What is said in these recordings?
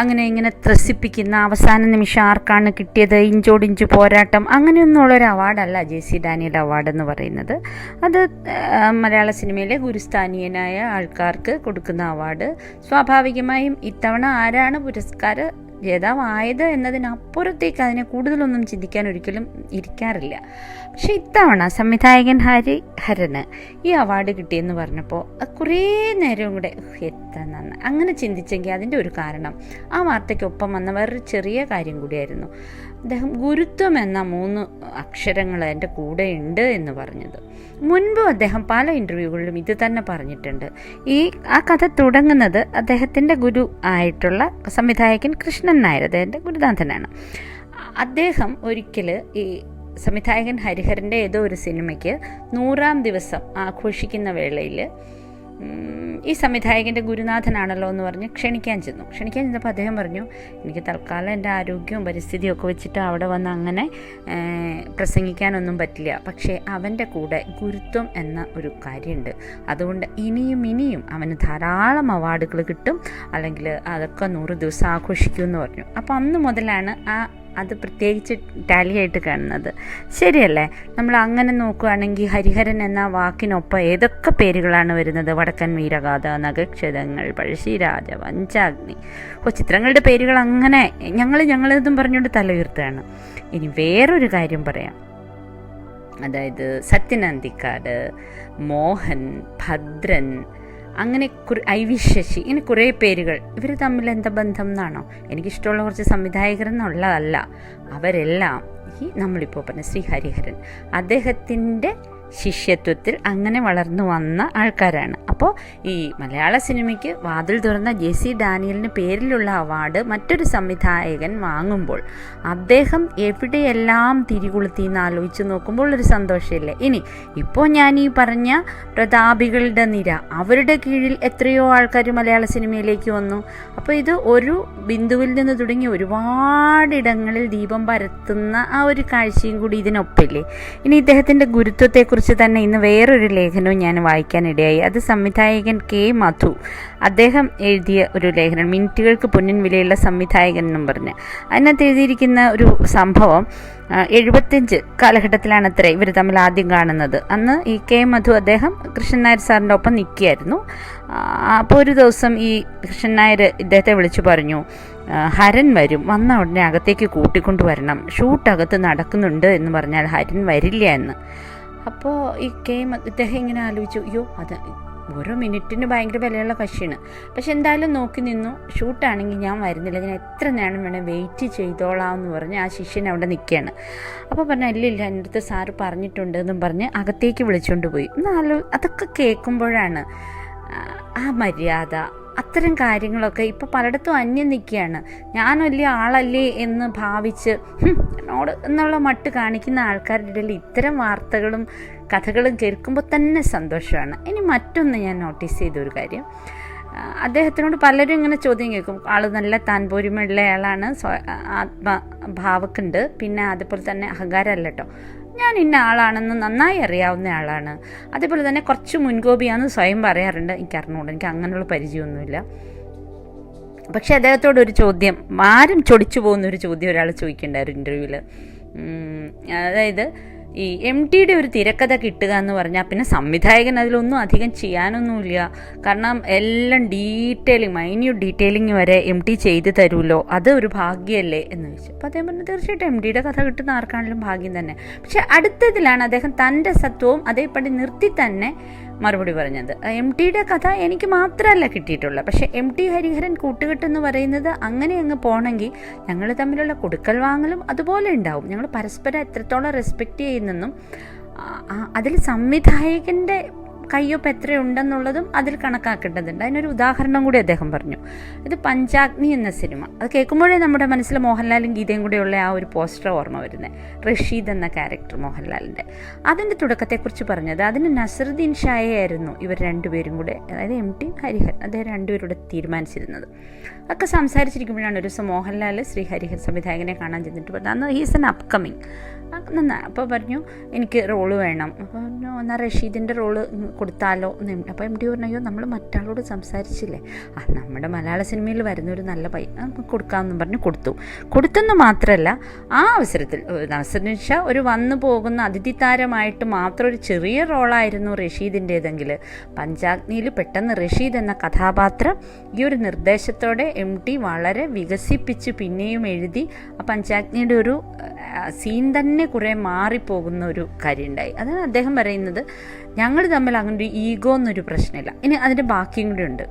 അങ്ങനെ ഇങ്ങനെ ത്രസിപ്പിക്കുന്ന അവസാന നിമിഷം ആർക്കാണ് കിട്ടിയത്, ഇഞ്ചോടിഞ്ച് പോരാട്ടം, അങ്ങനെയൊന്നുമുള്ളൊരു അവാർഡല്ല JC ഡാനിയൽ അവാർഡ് എന്ന് പറയുന്നത്. അത് മലയാള സിനിമയിലെ ഗുരുസ്ഥാനീയനായ ആൾക്കാർക്ക് കൊടുക്കുന്ന അവാർഡ്. സ്വാഭാവികമായും ഇത്തവണ ആരാണ് പുരസ്കാര ജേതാവായത് എന്നതിനപ്പുറത്തേക്ക് അതിനെ കൂടുതലൊന്നും ചിന്തിക്കാൻ ഒരിക്കലും ഇരിക്കാറില്ല. പക്ഷെ ഇത്തവണ സംവിധായകൻ ഹരിഹരന് ഈ അവാർഡ് കിട്ടിയെന്ന് പറഞ്ഞപ്പോൾ കുറേ നേരം കൂടെ എത്ര നന്ന് അങ്ങനെ ചിന്തിച്ചെങ്കിൽ അതിൻ്റെ ഒരു കാരണം ആ വാർത്തയ്ക്കൊപ്പം വന്ന വേറൊരു ചെറിയ കാര്യം കൂടിയായിരുന്നു. അദ്ദേഹം ഗുരുത്വം എന്ന 3 അക്ഷരങ്ങൾ എൻ്റെ കൂടെ ഉണ്ട് എന്ന് പറഞ്ഞത്. മുൻപും അദ്ദേഹം പല ഇൻ്റർവ്യൂകളിലും ഇത് തന്നെ പറഞ്ഞിട്ടുണ്ട്. ആ കഥ തുടങ്ങുന്നത് അദ്ദേഹത്തിൻ്റെ ഗുരു ആയിട്ടുള്ള സംവിധായകൻ കൃഷ്ണൻ നായർ, അദ്ദേഹത്തിൻ്റെ ഗുരുനാഥനാണ്. അദ്ദേഹം ഒരിക്കൽ ഈ സംവിധായകൻ ഹരിഹരൻ്റെ ഏതോ ഒരു സിനിമയ്ക്ക് 100ാം ദിവസം ആഘോഷിക്കുന്ന വേളയിൽ ഈ സംവിധായകൻ്റെ ഗുരുനാഥനാണല്ലോ എന്ന് പറഞ്ഞ് ക്ഷണിക്കാൻ ചെന്നപ്പോൾ അദ്ദേഹം പറഞ്ഞു, എനിക്ക് തൽക്കാലം എൻ്റെ ആരോഗ്യവും പരിസ്ഥിതിയും ഒക്കെ വെച്ചിട്ട് അവിടെ വന്ന് അങ്ങനെ പ്രസംഗിക്കാനൊന്നും പറ്റില്ല. പക്ഷേ അവൻ്റെ കൂടെ ഗുരുത്വം എന്ന ഒരു കാര്യമുണ്ട്. അതുകൊണ്ട് ഇനിയും അവന് ധാരാളം അവാർഡുകൾ കിട്ടും, അല്ലെങ്കിൽ അതൊക്കെ 100 ദിവസം ആഘോഷിക്കുമെന്ന് പറഞ്ഞു. അപ്പോൾ അന്ന് മുതലാണ് അത് പ്രത്യേകിച്ച് ടാലിയായിട്ട് കാണുന്നത്. ശരിയല്ലേ? നമ്മൾ അങ്ങനെ നോക്കുകയാണെങ്കിൽ ഹരിഹരൻ എന്ന വാക്കിനൊപ്പം ഏതൊക്കെ പേരുകളാണ് വരുന്നത്? വടക്കൻ വീരഗാഥ, നഖക്ഷതങ്ങൾ, പഴശ്ശിരാജ, പഞ്ചാഗ്നി. ചിത്രങ്ങളുടെ പേരുകൾ അങ്ങനെ ഞങ്ങളിതും പറഞ്ഞുകൊണ്ട് തല ഉയർത്തുകയാണ്. ഇനി വേറൊരു കാര്യം പറയാം. അതായത് സത്യൻ അന്തിക്കാട്, മോഹൻ, ഭദ്രൻ, അങ്ങനെ IV ശശി, ഇങ്ങനെ കുറേ പേരുകൾ. ഇവർ തമ്മിൽ എന്താ ബന്ധം എന്നാണോ? എനിക്കിഷ്ടമുള്ള കുറച്ച് സംവിധായകരെന്നുള്ളതല്ല. അവരെല്ലാം ഈ നമ്മളിപ്പോൾ പറഞ്ഞ ശ്രീ ഹരിഹരൻ അദ്ദേഹത്തിൻ്റെ ശിഷ്യത്വത്തിൽ അങ്ങനെ വളർന്നു വന്ന ആൾക്കാരാണ്. അപ്പോൾ ഈ മലയാള സിനിമയ്ക്ക് വാതിൽ തുറന്ന JC ഡാനിയലിന് പേരിലുള്ള അവാർഡ് മറ്റൊരു സംവിധായകൻ വാങ്ങുമ്പോൾ അദ്ദേഹം എവിടെയെല്ലാം തിരികൊളുത്തി എന്ന് ആലോചിച്ച് നോക്കുമ്പോൾ ഒരു സന്തോഷമില്ലേ? ഇനി ഇപ്പോൾ ഞാൻ ഈ പറഞ്ഞ പ്രതാപികളുടെ നിര, അവരുടെ കീഴിൽ എത്രയോ ആൾക്കാർ മലയാള സിനിമയിലേക്ക് വന്നു. അപ്പോൾ ഇത് ഒരു ബിന്ദുവിൽ നിന്ന് തുടങ്ങി ഒരുപാടിടങ്ങളിൽ ദീപം പരത്തുന്ന ആ ഒരു കാഴ്ചയും കൂടി ഇതിനൊപ്പില്ലേ? ഇനി ഇദ്ദേഹത്തിൻ്റെ ഗുരുത്വത്തെക്കുറിച്ച് തന്നെ ഇന്ന് വേറൊരു ലേഖനവും ഞാൻ വായിക്കാനിടയായി. അത് സംവിധായകൻ K. മധു അദ്ദേഹം എഴുതിയ ഒരു ലേഖനം, മിനിറ്റുകൾക്ക് പൊന്നിൻ വിലയുള്ള സംവിധായകൻ എന്നും പറഞ്ഞ്. അതിനകത്ത് എഴുതിയിരിക്കുന്ന ഒരു സംഭവം 75 കാലഘട്ടത്തിലാണ് അത്ര ഇവർ തമ്മിൽ ആദ്യം കാണുന്നത്. അന്ന് ഈ K. മധു അദ്ദേഹം കൃഷ്ണൻ നായർ സാറിൻ്റെ ഒപ്പം നിൽക്കുകയായിരുന്നു. അപ്പോൾ ഒരു ദിവസം ഈ കൃഷ്ണൻ നായർ ഇദ്ദേഹത്തെ വിളിച്ചു പറഞ്ഞു, ഹരൻ വരും, വന്ന ഉടനെ അകത്തേക്ക് കൂട്ടിക്കൊണ്ടുവരണം, ഷൂട്ടകത്ത് നടക്കുന്നുണ്ട് എന്ന് പറഞ്ഞാൽ ഹരൻ വരില്ല എന്ന്. അപ്പോൾ ഈ ഇദ്ദേഹം ഇങ്ങനെ ആലോചിച്ചു, അയ്യോ അത് ഓരോ മിനിറ്റിന് ഭയങ്കര വിലയുള്ള കക്ഷിയാണ്. പക്ഷെ എന്തായാലും നോക്കി നിന്നു, ഷൂട്ടാണെങ്കിൽ ഞാൻ വരുന്നില്ല, ഞാൻ എത്ര നേരം വേണം വെയിറ്റ് ചെയ്തോളാം എന്ന് പറഞ്ഞ് ആ ശിഷ്യൻ അവിടെ നിൽക്കുകയാണ്. അപ്പോൾ പറഞ്ഞു, ഇല്ല എൻ്റെ അടുത്ത് സാറ് പറഞ്ഞിട്ടുണ്ട് എന്നും പറഞ്ഞ് അകത്തേക്ക് വിളിച്ചുകൊണ്ട് പോയി. അതൊക്കെ കേൾക്കുമ്പോഴാണ് ആ മര്യാദ, അത്തരം കാര്യങ്ങളൊക്കെ ഇപ്പോൾ പലയിടത്തും അന്യം നിൽക്കുകയാണ്. ഞാൻ വലിയ ആളല്ലേ എന്ന് ഭാവിച്ച് എന്നോട് എന്നുള്ള മട്ട് കാണിക്കുന്ന ആൾക്കാരുടെ ഇടയിൽ ഇത്തരം വാർത്തകളും കഥകളും കേൾക്കുമ്പോൾ തന്നെ സന്തോഷമാണ്. ഇനി മറ്റൊന്ന് ഞാൻ നോട്ടീസ് ചെയ്തൊരു കാര്യം, അദ്ദേഹത്തിനോട് പലരും ഇങ്ങനെ ചോദ്യം കേൾക്കും. ആൾ നല്ല താൻപോരിമയുള്ള ആളാണ്, ആത്മഭാവക്കുണ്ട്, പിന്നെ അതുപോലെ തന്നെ അഹങ്കാരമല്ല കേട്ടോ, ഞാൻ ഇന്ന ആളാണെന്ന് നന്നായി അറിയാവുന്ന ആളാണ്, അതേപോലെ തന്നെ കുറച്ച് മുൻകോപിയാണെന്ന് സ്വയം പറയാറുണ്ട്. എനിക്കറിഞ്ഞൂടാ, എനിക്ക് അങ്ങനെയുള്ള പരിചയമൊന്നുമില്ല. പക്ഷെ അദ്ദേഹത്തോടൊരു ചോദ്യം, ആരും ചൊടിച്ചു പോകുന്നൊരു ചോദ്യം ഒരാൾ ചോദിക്കേണ്ടായിരുന്നു ഇൻ്റർവ്യൂവിൽ. അതായത് ഈ MTയുടെ ഒരു തിരക്കഥ കിട്ടുക എന്ന് പറഞ്ഞാൽ പിന്നെ സംവിധായകൻ അതിലൊന്നും അധികം ചെയ്യാനൊന്നുമില്ല. കാരണം എല്ലാം മൈന്യൂട്ട് ഡീറ്റെയിലിംഗ് വരെ MT ചെയ്ത് തരുമല്ലോ, അത് ഒരു ഭാഗ്യമല്ലേ എന്ന് ചോദിച്ചു. അപ്പോൾ അദ്ദേഹം പറഞ്ഞു, തീർച്ചയായിട്ടും MTയുടെ കഥ കിട്ടുന്ന ആർക്കാണെങ്കിലും ഭാഗ്യം തന്നെ. പക്ഷെ അടുത്തതിലാണ് അദ്ദേഹം തൻ്റെ സത്വവും അതേപടി നിർത്തി തന്നെ മറുപടി പറഞ്ഞത്. MTയുടെ കഥ എനിക്ക് മാത്രമല്ല കിട്ടിയിട്ടുള്ളത്, പക്ഷേ MT ഹരിഹരൻ കൂട്ടുകെട്ടെന്ന് പറയുന്നത് അങ്ങനെ അങ്ങ് പോകണമെങ്കിൽ ഞങ്ങൾ തമ്മിലുള്ള കൊടുക്കൽ വാങ്ങലും അതുപോലെ ഉണ്ടാവും. ഞങ്ങൾ പരസ്പരം എത്രത്തോളം റെസ്പെക്റ്റ് ചെയ്യുന്നെന്നും അതിൽ സംവിധായകൻ്റെ കയ്യൊപ്പ് എത്രയുണ്ടെന്നുള്ളതും അതിൽ കണക്കാക്കേണ്ടതുണ്ട്. അതിനൊരു ഉദാഹരണം കൂടി അദ്ദേഹം പറഞ്ഞു. ഇത് പഞ്ചാഗ്നി എന്ന സിനിമ, അത് കേൾക്കുമ്പോഴേ നമ്മുടെ മനസ്സിൽ മോഹൻലാലും ഗീതയും കൂടെയുള്ള ആ ഒരു പോസ്റ്റർ ഓർമ്മ വരുന്നത്. റഷീദ് എന്ന ക്യാരക്ടർ മോഹൻലാലിൻ്റെ. അതിൻ്റെ തുടക്കത്തെക്കുറിച്ച് പറഞ്ഞത് അതിന് നസറുദ്ദീൻ ഷായായിരുന്നു ഇവർ രണ്ടുപേരും കൂടെ, അതായത് MT ഹരിഹരൻ, അദ്ദേഹം രണ്ടുപേരുടെ തീരുമാനിച്ചിരുന്നത്. ഒക്കെ സംസാരിച്ചിരിക്കുമ്പോഴാണ് ഒരു ദിവസം മോഹൻലാൽ ശ്രീ ഹരിഹരൻ സംവിധായകനെ കാണാൻ ചെന്നിട്ട് പറഞ്ഞു, അന്ന് ഹീസ് എൻ അപ്കമിങ്. അപ്പോൾ പറഞ്ഞു എനിക്ക് റോള് വേണം. അപ്പോൾ പറഞ്ഞു, എന്നാൽ റഷീദിൻ്റെ റോള് കൊടുത്താലോ എന്ന്. അപ്പോൾ എം ഡി പറഞ്ഞു, അയ്യോ നമ്മൾ മറ്റാളോട് സംസാരിച്ചില്ലേ, നമ്മുടെ മലയാള സിനിമയിൽ വരുന്നൊരു നല്ല കൊടുക്കാമെന്നും പറഞ്ഞ് കൊടുത്തെന്ന് മാത്രമല്ല, ആ അവസരത്തിൽ നസറുദ്ദീൻ ഷാ ഒരു വന്നു പോകുന്ന അതിഥി താരമായിട്ട് മാത്രം ഒരു ചെറിയ റോളായിരുന്നു റഷീദിൻ്റേതെങ്കിൽ, പഞ്ചാഗ്നിയിൽ പെട്ടെന്ന് റഷീദ് എന്ന കഥാപാത്രം ഈ ഒരു നിർദ്ദേശത്തോടെ എം ടി വളരെ വികസിപ്പിച്ച് പിന്നെയും എഴുതി ആ പഞ്ചാഗ്നിയുടെ ഒരു സീൻ തന്നെ കുറേ മാറിപ്പോകുന്ന ഒരു കാര്യം ഉണ്ടായി. അതാണ് അദ്ദേഹം പറയുന്നത്, ഞങ്ങൾ തമ്മിൽ അങ്ങനെ ഒരു ഈഗോ എന്നൊരു പ്രശ്നമില്ല. ഇനി അതിൻ്റെ ബാക്കിയും കൂടി ഉണ്ട്.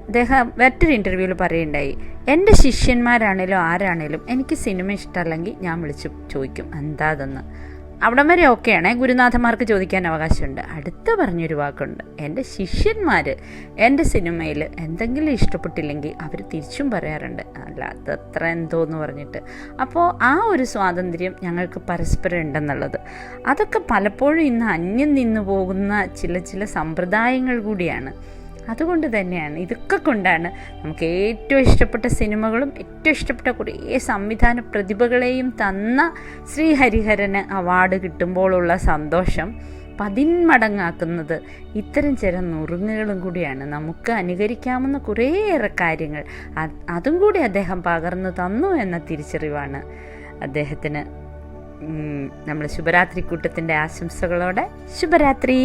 അദ്ദേഹം മറ്റൊരു ഇൻ്റർവ്യൂവിൽ പറയുണ്ടായി, എൻ്റെ ശിഷ്യന്മാരാണേലും ആരാണേലും എനിക്ക് സിനിമ ഇഷ്ടമല്ലെങ്കിൽ ഞാൻ വിളിച്ച് ചോദിക്കും എന്താ അതെന്ന്. അവിടം വരെ ഓക്കെയാണ്, ഗുരുനാഥന്മാർക്ക് ചോദിക്കാൻ അവകാശമുണ്ട്. അടുത്ത് പറഞ്ഞൊരു വാക്കുണ്ട്, എൻ്റെ ശിഷ്യന്മാർ എൻ്റെ സിനിമയിൽ എന്തെങ്കിലും ഇഷ്ടപ്പെട്ടില്ലെങ്കിൽ അവർ തിരിച്ചും പറയാറുണ്ട്, അല്ല അതത്ര എന്തോന്ന് പറഞ്ഞിട്ട്. അപ്പോൾ ആ ഒരു സ്വാതന്ത്ര്യം ഞങ്ങൾക്ക് പരസ്പരം ഉണ്ടെന്നുള്ളത്, അതൊക്കെ പലപ്പോഴും ഇന്ന് അന്യം നിന്നു പോകുന്ന ചില സമ്പ്രദായങ്ങൾ കൂടിയാണ്. അതുകൊണ്ട് തന്നെയാണ്, ഇതൊക്കെ കൊണ്ടാണ് നമുക്ക് ഏറ്റവും ഇഷ്ടപ്പെട്ട സിനിമകളും ഏറ്റവും ഇഷ്ടപ്പെട്ട കുറേ സംവിധാന പ്രതിഭകളെയും തന്ന ശ്രീ ഹരിഹരന് അവാർഡ് കിട്ടുമ്പോഴുള്ള സന്തോഷം 10 മടങ്ങാക്കുന്നത് ഇത്തരം ചില നുറുങ്ങുകളും കൂടിയാണ്. നമുക്ക് അനുകരിക്കാവുന്ന കുറേയേറെ കാര്യങ്ങൾ അതും കൂടി അദ്ദേഹം പകർന്നു തന്നു എന്ന തിരിച്ചറിവാണ് അദ്ദേഹത്തിന്. നമ്മൾ ശുഭരാത്രി കൂട്ടത്തിൻ്റെ ആശംസകളോടെ ശുഭരാത്രി.